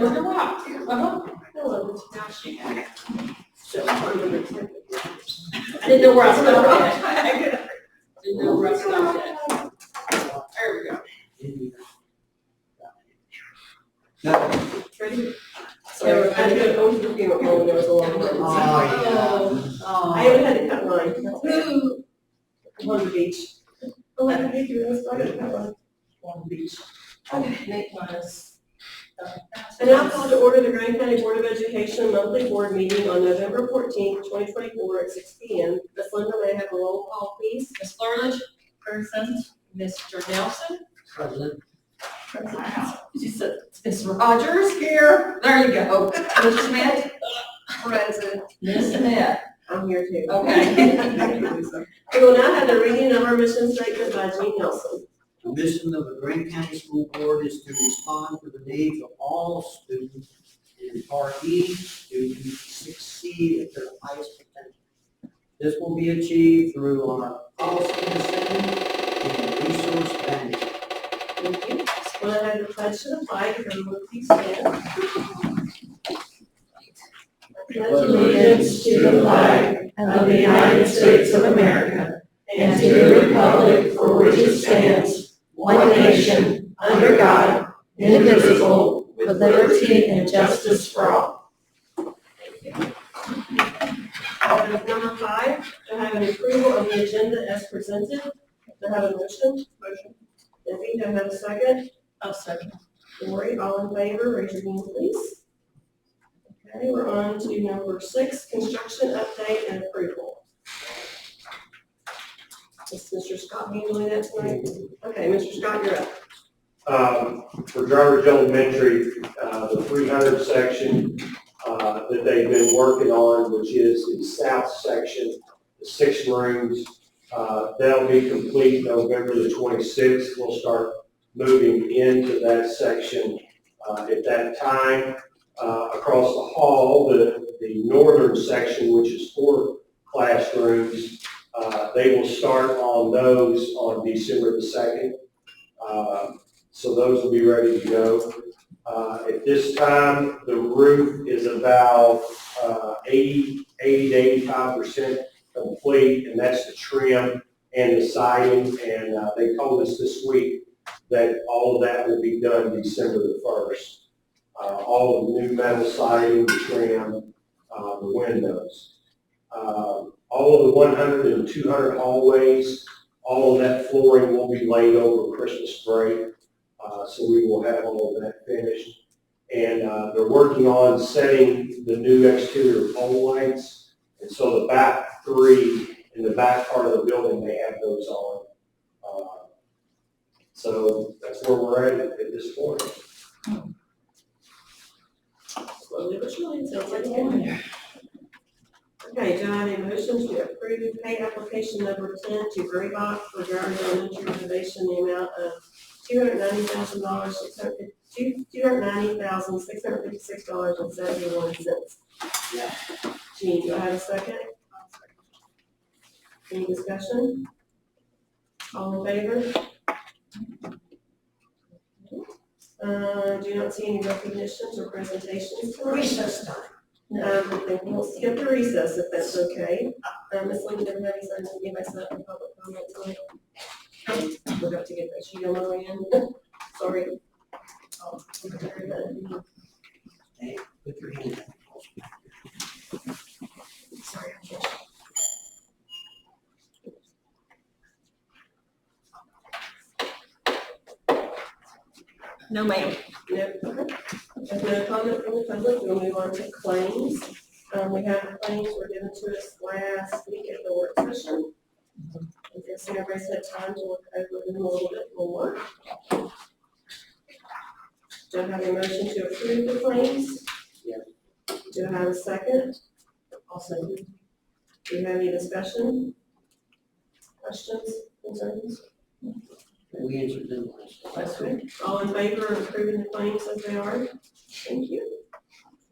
number go up. Hello. Now she had it. So, phone number 10. I didn't know where I stopped at. Didn't know where I stopped at. There we go. Ready? So, I had to go to the funeral home, and there was a long line. I haven't had to cut mine. On the beach. Oh, I hate you, I got to cut mine. On the beach. Okay. Make mine. And now call to order the Grand County Board of Education monthly board meeting on November 14th, 2024 at 6 p.m. Ms. Linda, may I have a roll call, please? Ms. Furlage? Present. Mr. Nelson? President. Wow. She said, Ms. Rogers here. There you go. Ms. Smith? Present. Ms. Smith? I'm here too. Okay. We will now have the reading of our mission statement by Gene Nelson. The mission of the Grand County School Board is to respond to the needs of all students and impart each student to succeed at their highest potential. This will be achieved through our policy decision and resource management. Thank you. When I have the pledge to the flag, everyone please stand. I pledge allegiance to the flag of the United States of America and to the republic for which it stands, one nation, under God, indivisible, with liberty and justice for all. Item number 5, to have an approval of the agenda as presented. To have a motion? Motion. Debbie, do I have a second? I'll second. Lori, all in favor, raise your hand, please. Okay, we're on to number 6, construction update and approval. Is Mr. Scott handling that tonight? Okay, Mr. Scott, you're up. For Jarvis Elementary, the 300 section that they've been working on, which is the south section, the 6 rooms, that'll be complete November the 26th. We'll start moving into that section at that time. Across the hall, the northern section, which is 4 classrooms, they will start on those on December the 2nd. So those will be ready to go. At this time, the roof is about 80 to 85% complete, and that's the trim and the siding. And they told us this week that all of that will be done December the 1st. All of the new metal siding, the trim, the windows. All of the 100 and 200 hallways, all of that flooring will be laid over Christmas break. So we will have all of that finished. And they're working on setting the new exterior pole lights. And so the back 3 in the back part of the building, they have those on. So that's where we're at this point. Slowly but surely, it sounds like it. Okay, do I have a motion to approve pay application number 10 to Graybox for Jarvis Elementary renovation in the amount of $290,656.71. Gene, do I have a second? Any discussion? All in favor? Do not see any recognitions or presentations. Recess time. Then we'll skip the recess if that's okay. Ms. Lincoln, everybody's on, give us that public comment tonight. Forgot to get that sheet on my way in. Sorry. Hey, put your hand up. Sorry, I can't. No, ma'am. Nope. If no comment from the public, we'll move on to claims. We have claims were given to us last week at the work session. I guess everybody's had time to look over them a little bit more. Do I have a motion to approve the claims? Yes. Do I have a second? Also. Do you have any discussion? Questions, concerns? We answered them last time. All in favor of approving the claims as they are? Thank you.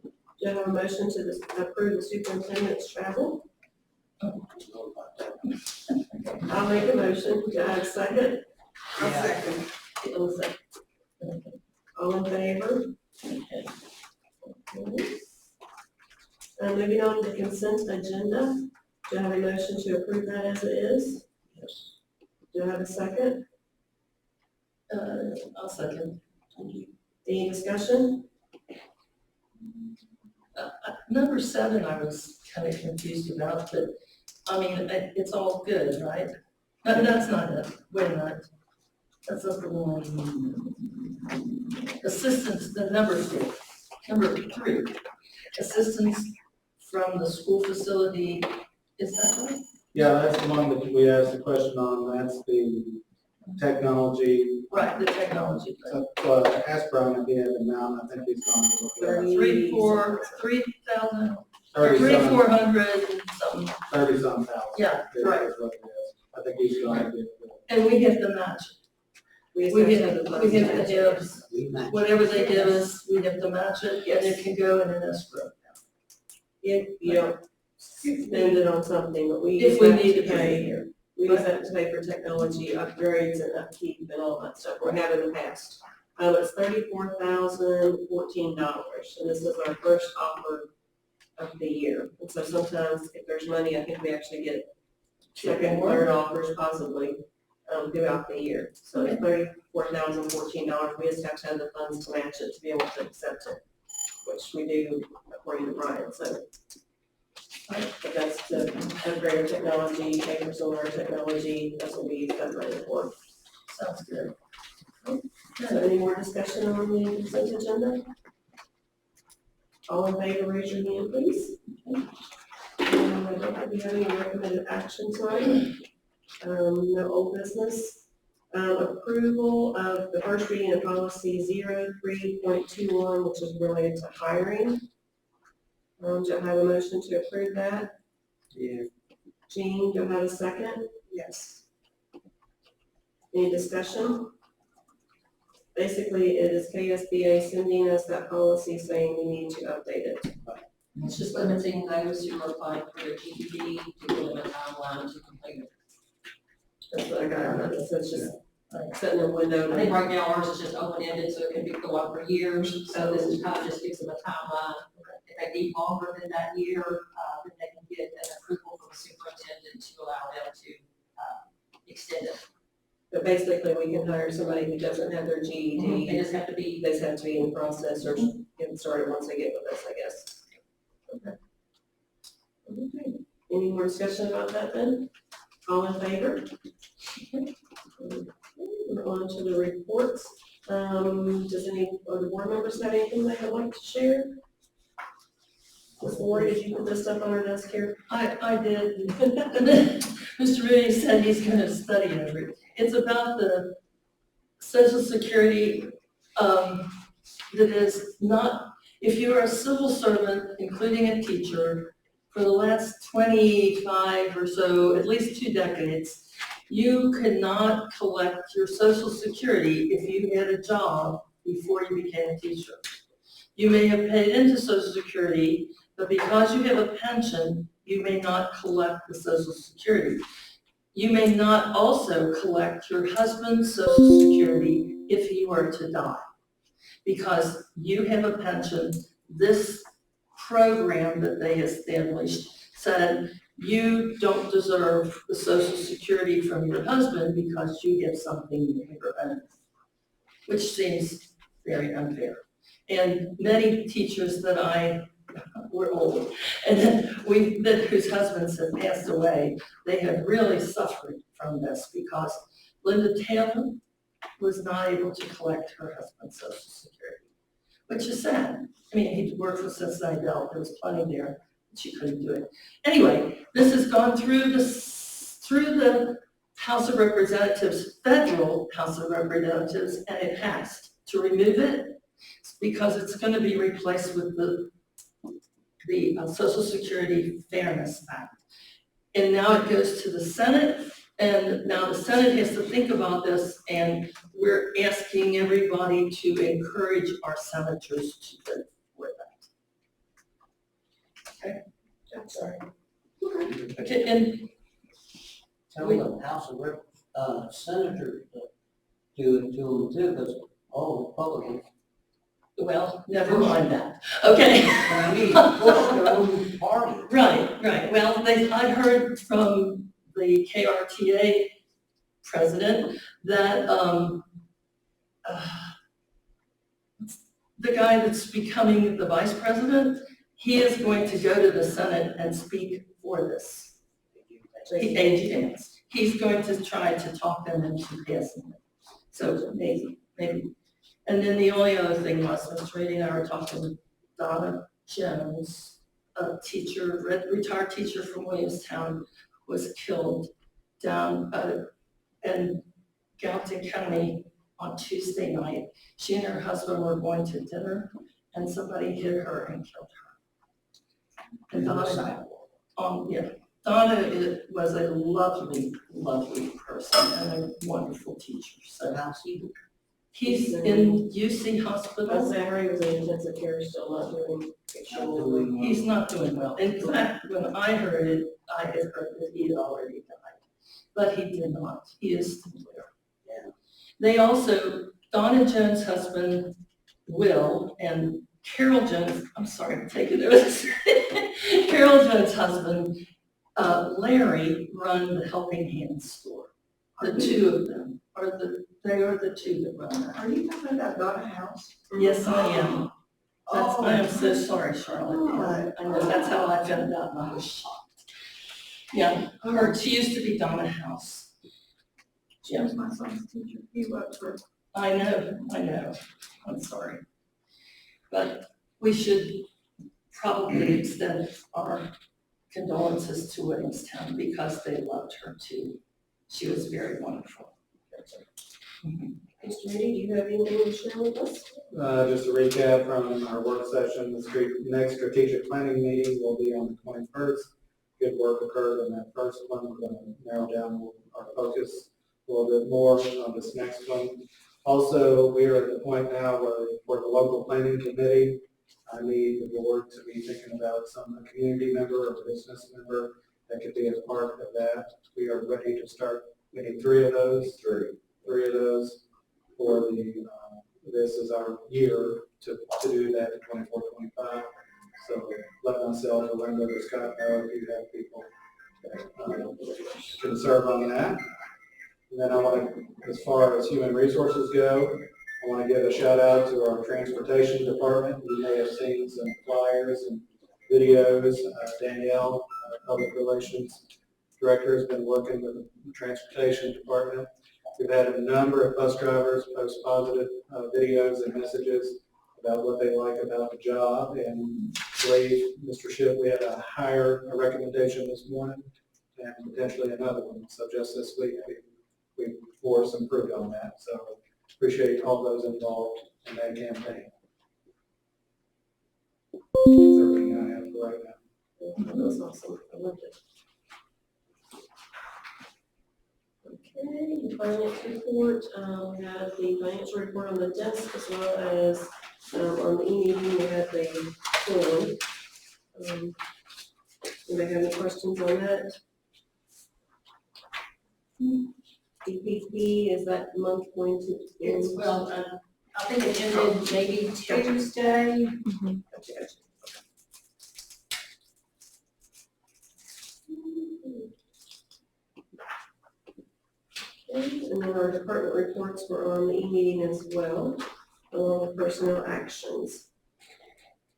Do I have a motion to approve the superintendent's travel? I'll make a motion. Do I have a second? I'll second. I'll second. All in favor? Moving on to the consent agenda, do I have a motion to approve that as it is? Yes. Do I have a second? I'll second. Any discussion? Number 7, I was kind of confused about, but, I mean, it's all good, right? No, that's not it. Wait a minute. That's not the one. Assistance, the number 3. Assistance from the school facility, is that right? Yeah, that's the one that we asked the question on, that's the technology. Right, the technology. So, ask Brian if he had an amount, I think he's gone to look at it. 3,000, 30 some, 3,400 and something. 30 some thousand. Yeah, right. Is what it is. I think he's gone to get it. And we get the match. We get the dibs. We match. Whatever they give us, we have to match it, and it can go in an escrow. If you don't spend it on something, but we If use we that need to to pay. pay. We use that to pay for technology upgrades and upkeep and all that stuff, we have in the past. It's $34,014, and this is our first offer of the year. And so sometimes if there's money, I think we actually get second, third offers possibly, throughout the year. So it's $34,014, we just have to have the funds to match it to be able to accept it, which we do according to Brian, so. But that's to upgrade our technology, pay for solar technology, that's what we use that money for. Sounds good. So any more discussion on the consent agenda? All in favor, raise your hand, please. I don't think we have any recommended action tonight. No old business. Approval of the first reading of policy 03.21, which is related to hiring. Do I have a motion to approve that? Yeah. Jean, do I have a second? Yes. Any discussion? Basically, it is KSBA sending us that policy saying we need to update it. It's just limiting those who are applying for a GED to give them a timeline to complete it. That's what I got out of it, so it's just setting a window. I think right now ours is just open-ended, so it can go on for years, so this is kind of just gives them a timeline. If they need longer than that year, then they can get an approval from the superintendent to allow them to, extend it. But basically, we can hire somebody who doesn't have their GED. They just have to be, They just have to be in the process or get started once they get with us, I guess. Okay. Okay. Any more discussion about that then? All in favor? Okay. We're on to the reports. Does any of the board members have anything they would like to share? Ms. Lori, did you put this stuff on our desk here? I did. And then Mr. Mooney said he's gonna study over it. It's about the Social Security, that is not, if you are a civil servant, including a teacher, for the last 25 or so, at least 2 decades, you cannot collect your Social Security if you had a job before you became a teacher. You may have paid into Social Security, but because you have a pension, you may not collect the Social Security. You may not also collect your husband's Social Security if he were to die. Because you have a pension, this program that they established said you don't deserve the Social Security from your husband because you have something in your own, which seems very unfair. And many teachers that we're old, and then whose husbands have passed away, they have really suffered from this because Linda Taylor was not able to collect her husband's Social Security, which is sad. I mean, he worked for Cincinnati Bell, there was plenty there, but she couldn't do it. Anyway, this has gone through the House of Representatives, federal House of Representatives, and it passed to remove it because it's going to be replaced with the Social Security Fairness Act. And now it goes to the Senate, and now the Senate has to think about this, and we're asking everybody to encourage our senators to vote for that. Okay, I'm sorry. Okay, and Tell the House of Senators to do it to them too, because all Republicans Well, never mind that. Okay. I mean, push their own party. Right. Well, I heard from the KRTA president that, the guy that's becoming the vice president, he is going to go to the Senate and speak for this. AG Vance. He's going to try to talk them into passing it. So maybe. And then the only other thing was, Mr. Reedy and I were talking, Donna Jones, a teacher, retired teacher from Williamstown, was killed down in Gallatin County on Tuesday night. She and her husband were going to dinner, and somebody hit her and killed her. And Donna, Donna was a lovely, lovely person and a wonderful teacher. So How's he? he's in UC I Hospital. say Harry was in intensive care, still not doing extremely well. He's not doing well. In fact, when I heard it, I had heard that he had already died, but he did not. He is still there. Yeah. They also, Donna Jones' husband, Will, and Carol Jones, I'm sorry, I'm taking this. Carol Jones' husband, Larry, run the Helping Hands store. The two of them are the two that run that. Are you talking about Donna House? Yes, I am. Oh. I am so sorry, Charlotte. Oh. I know, that's how I found out, and I was shocked. Yeah, she used to be Donna House. She was my son's teacher. He worked for. I know. I'm sorry. But we should probably extend our condolences to Williamstown because they loved her too. She was very wonderful. Mhm. Mr. Reedy, do you have anything to share with us? Just a recap from our work session, the next strategic planning meeting will be on the 21st. Good work occurred in that first one. We're going to narrow down our focus a little bit more on this next one. Also, we are at the point now where for the local planning committee, I need the board to be thinking about a community member or business member that could be a part of that. We are ready to start. We need three of those for the, this is our year to do that in 24-25. So let myself or Linda or Scott know if you have people that can serve on that. And then I want to, as far as human resources go, I want to give a shout out to our transportation department. You may have seen some flyers and videos. Danielle, public relations director, has been working with the transportation department. We've had a number of bus drivers post positive videos and messages about what they like about the job. And believe, Mr. Shipp, we had a recommendation this morning and potentially another one. So just this week, we bore some fruit on that. So appreciate all those involved in that campaign. That's everything I have for right now. That was awesome. I loved it. Okay, the finance report, we have the financial report on the desk as well as on the e-meeting, we have the form. Anybody have any questions on that? DPP, is that month going to end? It's, well, I think it ended maybe Tuesday. Gotcha. Okay, and then our department reports were on the e-meeting as well, along with personnel actions.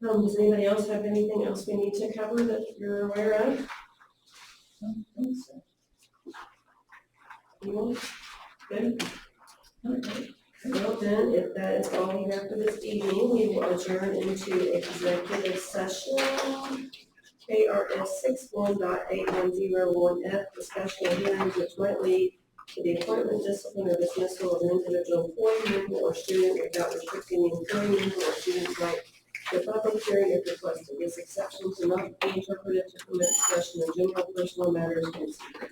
Does anybody else have anything else we need to cover that you're aware of? Anyone? Good? Okay. Well then, if that is all we have for this evening, we will adjourn into executive session. KRS 61.8101F, discussion of hearings which might lead to the appointment, discipline, or dismissal of an individual employee, member, or student without restricting the employee, member, or student's right to public hearing if requested. This exception to not be interpreted to permit discussion of general personal matters in secret.